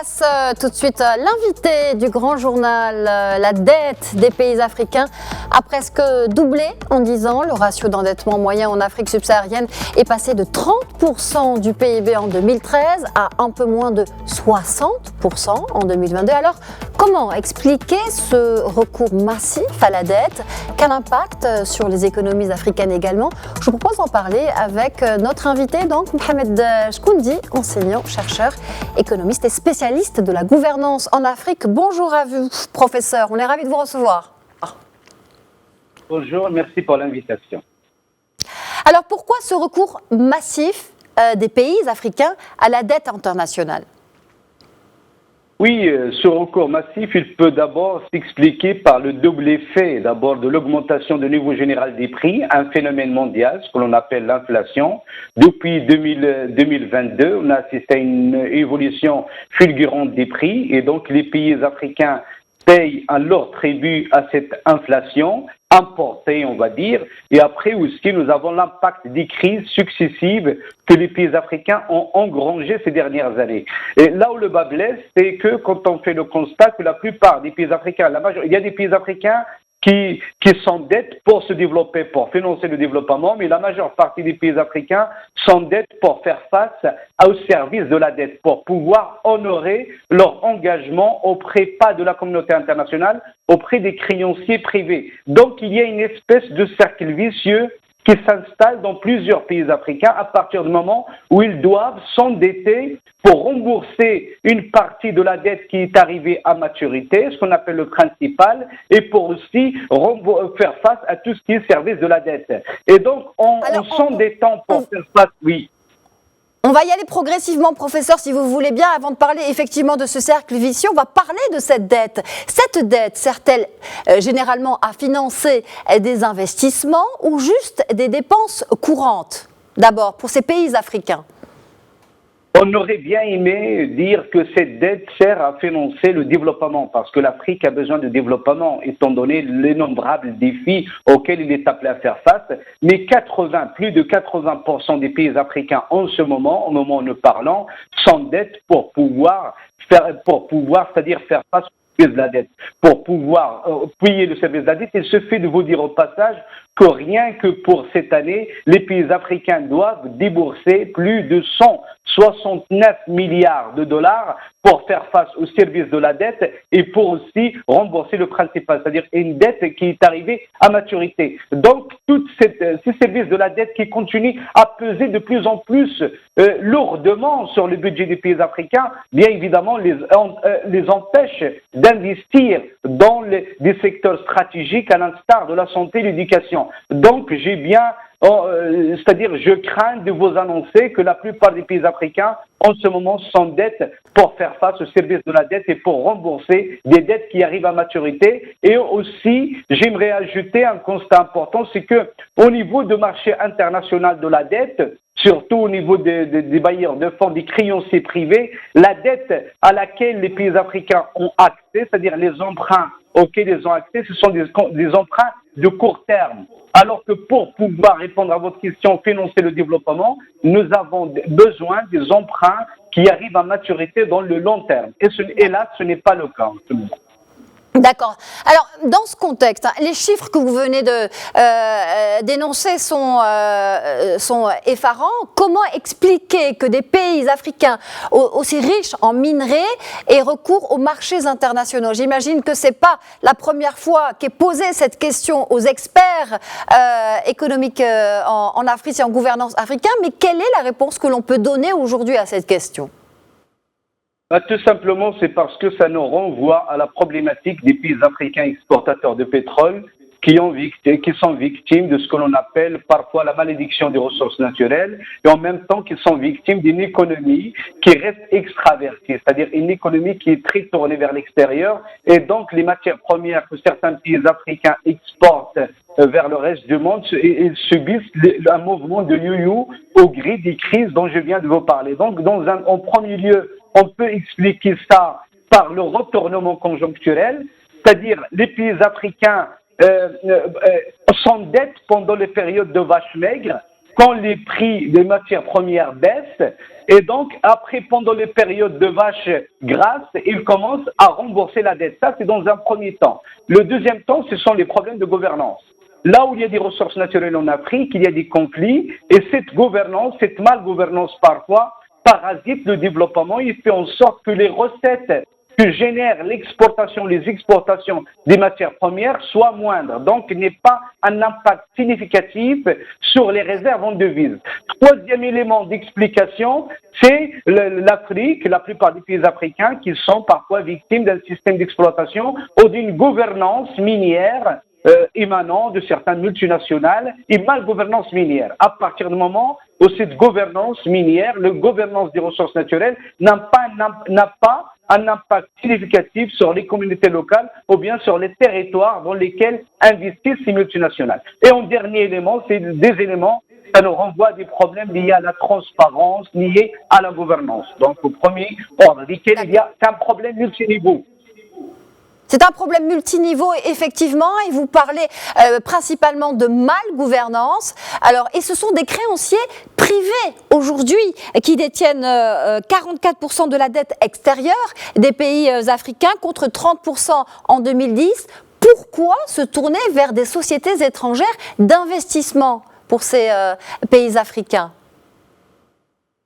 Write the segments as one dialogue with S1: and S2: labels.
S1: passe tout de suite l'invité du grand journal. La dette des pays africains a presque doublé en 10 ans. Le ratio d'endettement moyen en Afrique subsaharienne est passé de 30% du PIB en 2013 à un peu moins de 60% en 2022. Alors, comment expliquer ce recours massif à la dette? Quel impact sur les économies africaines également? Je vous propose d'en parler avec notre invité, donc Mohamed Chkoundi, enseignant, chercheur, économiste et spécialiste de la gouvernance en Afrique. Bonjour à vous, professeur. On est ravis de vous recevoir.
S2: Bonjour, merci pour l'invitation.
S1: Alors, pourquoi ce recours massif des pays africains à la dette internationale?
S2: Oui, ce recours massif, il peut d'abord s'expliquer par le double effet, d'abord de l'augmentation du niveau général des prix, un phénomène mondial, ce que l'on appelle l'inflation. Depuis 2022, on a assisté à une évolution fulgurante des prix et donc les pays africains payent à leur tribut à cette inflation importée, on va dire, et après aussi nous avons l'impact des crises successives que les pays africains ont engrangées ces dernières années. Et là où le bas blesse, c'est que quand on fait le constat que la plupart des pays africains, il y a des pays africains qui s'endettent pour se développer, pour financer le développement, mais la majeure partie des pays africains s'endettent pour faire face au service de la dette, pour pouvoir honorer leur engagement auprès, pas de la communauté internationale, auprès des créanciers privés. Donc il y a une espèce de cercle vicieux qui s'installe dans plusieurs pays africains à partir du moment où ils doivent s'endetter pour rembourser une partie de la dette qui est arrivée à maturité, ce qu'on appelle le principal, et pour aussi faire face à tout ce qui est service de la dette. Et donc, en s'endettant pour faire face, oui.
S1: On va y aller progressivement, professeur, si vous voulez bien. Avant de parler effectivement de ce cercle vicieux, on va parler de cette dette. Cette dette sert-elle généralement à financer des investissements ou juste des dépenses courantes, d'abord, pour ces pays africains?
S2: On aurait bien aimé dire que cette dette sert à financer le développement, parce que l'Afrique a besoin de développement, étant donné les nombrables défis auxquels il est appelé à faire face. Mais plus de 80% des pays africains en ce moment, au moment où nous parlons, s'endettent pour pouvoir, c'est-à-dire faire face au service de la dette, pour pouvoir payer le service de la dette. Il se fait de vous dire au passage que rien que pour cette année, les pays africains doivent débourser plus de 169 milliards de dollars pour faire face au service de la dette et pour aussi rembourser le principal, c'est-à-dire une dette qui est arrivée à maturité. Donc, ces services de la dette qui continuent à peser de plus en plus lourdement sur le budget des pays africains, bien évidemment, les empêchent d'investir dans des secteurs stratégiques à l'instar de la santé et l'éducation. Donc, je crains de vous annoncer que la plupart des pays africains, en ce moment, s'endettent pour faire face au service de la dette et pour rembourser des dettes qui arrivent à maturité. Et aussi, j'aimerais ajouter un constat important, c'est que au niveau du marché international de la dette, surtout au niveau des bailleurs de fonds, des créanciers privés, la dette à laquelle les pays africains ont accès, c'est-à-dire les emprunts auxquels ils ont accès, ce sont des emprunts de court terme. Alors que pour pouvoir répondre à votre question, financer le développement, nous avons besoin des emprunts qui arrivent à maturité dans le long terme. Et là, ce n'est pas le cas en ce moment.
S1: D'accord. Alors, dans ce contexte, les chiffres que vous venez de dénoncer sont effarants. Comment expliquer que des pays africains aussi riches en minerais aient recours aux marchés internationaux? J'imagine que ce n'est pas la première fois qu'est posée cette question aux experts économiques en Afrique et en gouvernance africaine, mais quelle est la réponse que l'on peut donner aujourd'hui à cette question?
S2: Tout simplement, c'est parce que ça nous renvoie à la problématique des pays africains exportateurs de pétrole qui sont victimes de ce que l'on appelle parfois la malédiction des ressources naturelles et en même temps qui sont victimes d'une économie qui reste extravertie, c'est-à-dire une économie qui est très tournée vers l'extérieur et donc les matières premières que certains pays africains exportent vers le reste du monde, ils subissent un mouvement de yo-yo au gré des crises dont je viens de vous parler. Donc, en premier lieu, on peut expliquer ça par le retournement conjoncturel, c'est-à-dire les pays africains s'endettent pendant les périodes de vaches maigres quand les prix des matières premières baissent. Et donc, après, pendant les périodes de vaches grasses, ils commencent à rembourser la dette. Ça, c'est dans un premier temps. Le deuxième temps, ce sont les problèmes de gouvernance. Là où il y a des ressources naturelles en Afrique, il y a des conflits, et cette gouvernance, cette malgouvernance parfois, parasite le développement. Il fait en sorte que les recettes que génère l'exportation, les exportations des matières premières soient moindres. Donc, il n'y a pas un impact significatif sur les réserves en devises. Troisième élément d'explication, c'est l'Afrique, la plupart des pays africains qui sont parfois victimes d'un système d'exploitation ou d'une gouvernance minière émanant de certaines multinationales et malgouvernance minière. À partir du moment où cette gouvernance minière, la gouvernance des ressources naturelles n'a pas un impact significatif sur les communautés locales ou bien sur les territoires dans lesquels investissent ces multinationales. Et en dernier élément, c'est des éléments, ça nous renvoie à des problèmes liés à la transparence, liés à la gouvernance. Donc, au premier ordre, il y a un problème multiniveau.
S1: C'est un problème multiniveau, effectivement, et vous parlez principalement de malgouvernance. Alors, et ce sont des créanciers privés aujourd'hui qui détiennent 44% de la dette extérieure des pays africains contre 30% en 2010. Pourquoi se tourner vers des sociétés étrangères d'investissement pour ces pays africains ?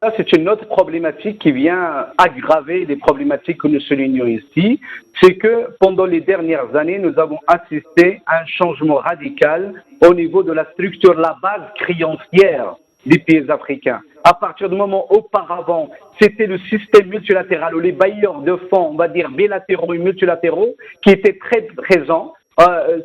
S2: Ça, c'est une autre problématique qui vient aggraver les problématiques que nous soulignons ici. C'est que pendant les dernières années, nous avons assisté à un changement radical au niveau de la structure, la base créancière des pays africains. À partir du moment auparavant, c'était le système multilatéral où les bailleurs de fonds, on va dire bilatéraux et multilatéraux, qui étaient très présents.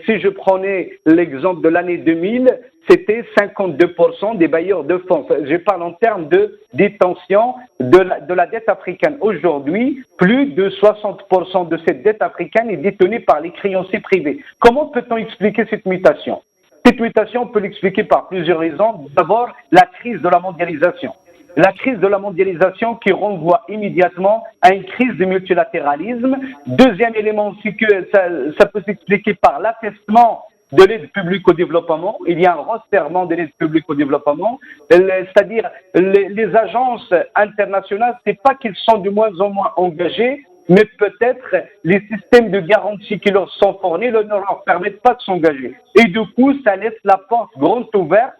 S2: Si je prenais l'exemple de l'année 2000, c'était 52% des bailleurs de fonds. Je parle en termes de détention de la dette africaine. Aujourd'hui, plus de 60% de cette dette africaine est détenue par les créanciers privés. Comment peut-on expliquer cette mutation ? Cette mutation, on peut l'expliquer par plusieurs raisons. D'abord, la crise de la mondialisation. La crise de la mondialisation qui renvoie immédiatement à une crise du multilatéralisme. Deuxième élément aussi que ça peut s'expliquer par l'affaissement de l'aide publique au développement. Il y a un resserrement de l'aide publique au développement. C'est-à-dire, les agences internationales, c'est pas qu'ils sont de moins en moins engagés, mais peut-être les systèmes de garantie qui leur sont fournis ne leur permettent pas de s'engager. Et du coup, ça laisse la porte grande ouverte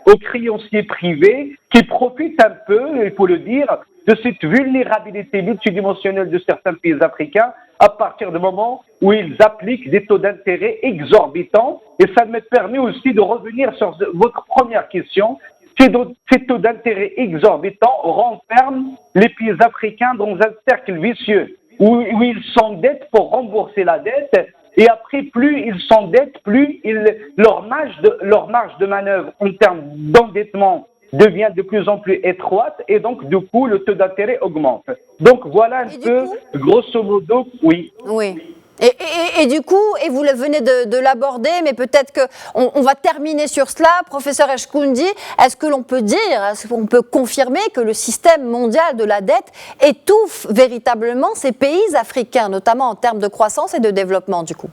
S2: aux créanciers privés qui profitent un peu, il faut le dire, de cette vulnérabilité multidimensionnelle de certains pays africains à partir du moment où ils appliquent des taux d'intérêt exorbitants. Et ça me permet aussi de revenir sur votre première question. Ces taux d'intérêt exorbitants renferment les pays africains dans un cercle vicieux où ils s'endettent pour rembourser la dette. Et après, plus ils s'endettent, plus leur marge de manœuvre en termes d'endettement devient de plus en plus étroite et donc, du coup, le taux d'intérêt augmente. Donc, voilà un peu, grosso modo, oui.
S1: Oui. Et du coup, et vous venez de l'aborder, mais peut-être qu'on va terminer sur cela. Professeur Eshkoundi, est-ce que l'on peut dire, est-ce qu'on peut confirmer que le système mondial de la dette étouffe véritablement ces pays africains, notamment en termes de croissance et de développement, du coup ?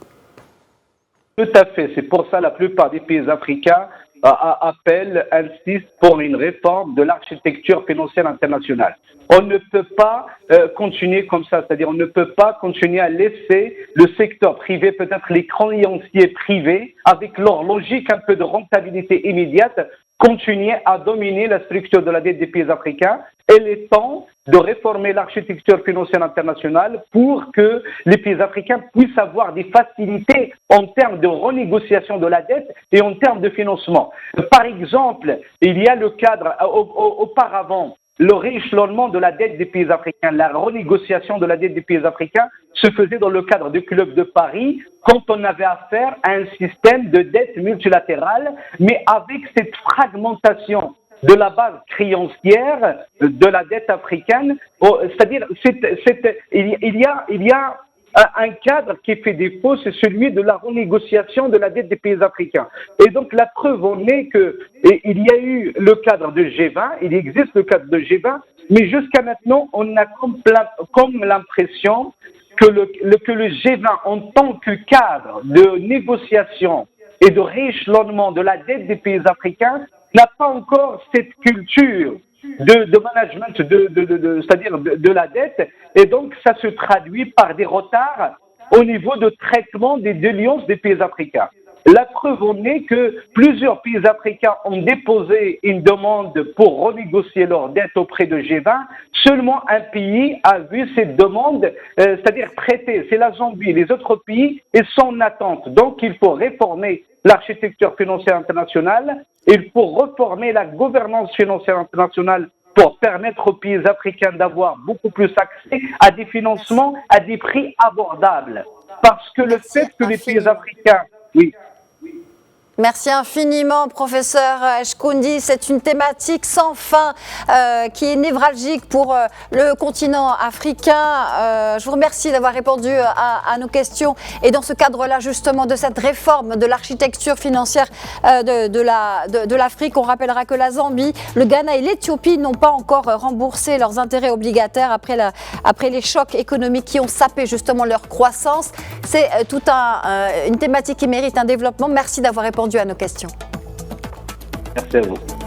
S2: Tout à fait. C'est pour ça que la plupart des pays africains appellent, insistent pour une réforme de l'architecture financière internationale. On ne peut pas continuer comme ça, c'est-à-dire on ne peut pas continuer à laisser le secteur privé, peut-être les créanciers privés, avec leur logique un peu de rentabilité immédiate, continuer à dominer la structure de la dette des pays africains. Il est temps de réformer l'architecture financière internationale pour que les pays africains puissent avoir des facilités en termes de renégociation de la dette et en termes de financement. Par exemple, il y a le cadre auparavant, le rééchelonnement de la dette des pays africains, la renégociation de la dette des pays africains se faisait dans le cadre du Club de Paris quand on avait affaire à un système de dette multilatérale, mais avec cette fragmentation de la base créancière de la dette africaine, c'est-à-dire il y a un cadre qui fait défaut, c'est celui de la renégociation de la dette des pays africains. Et donc la preuve en est qu'il y a eu le cadre de G20, il existe le cadre de G20, mais jusqu'à maintenant, on a comme l'impression que le G20 en tant que cadre de négociation et de rééchelonnement de la dette des pays africains n'a pas encore cette culture de management, c'est-à-dire de la dette, et donc ça se traduit par des retards au niveau de traitement des déliances des pays africains. La preuve en est que plusieurs pays africains ont déposé une demande pour renégocier leur dette auprès de G20. Seulement un pays a vu cette demande, c'est-à-dire traitée, c'est la Zambie. Les autres pays, ils sont en attente. Donc il faut réformer l'architecture financière internationale, il faut reformer la gouvernance financière internationale pour permettre aux pays africains d'avoir beaucoup plus accès à des financements à des prix abordables. Parce que le fait que les pays africains... Oui.
S1: Merci infiniment, professeur Chkoundi. C'est une thématique sans fin qui est névralgique pour le continent africain. Je vous remercie d'avoir répondu à nos questions. Et dans ce cadre-là, justement, de cette réforme de l'architecture financière de l'Afrique, on rappellera que la Zambie, le Ghana et l'Éthiopie n'ont pas encore remboursé leurs intérêts obligataires après les chocs économiques qui ont sapé justement leur croissance. C'est toute une thématique qui mérite un développement. Merci d'avoir répondu à nos questions.
S2: Merci à vous.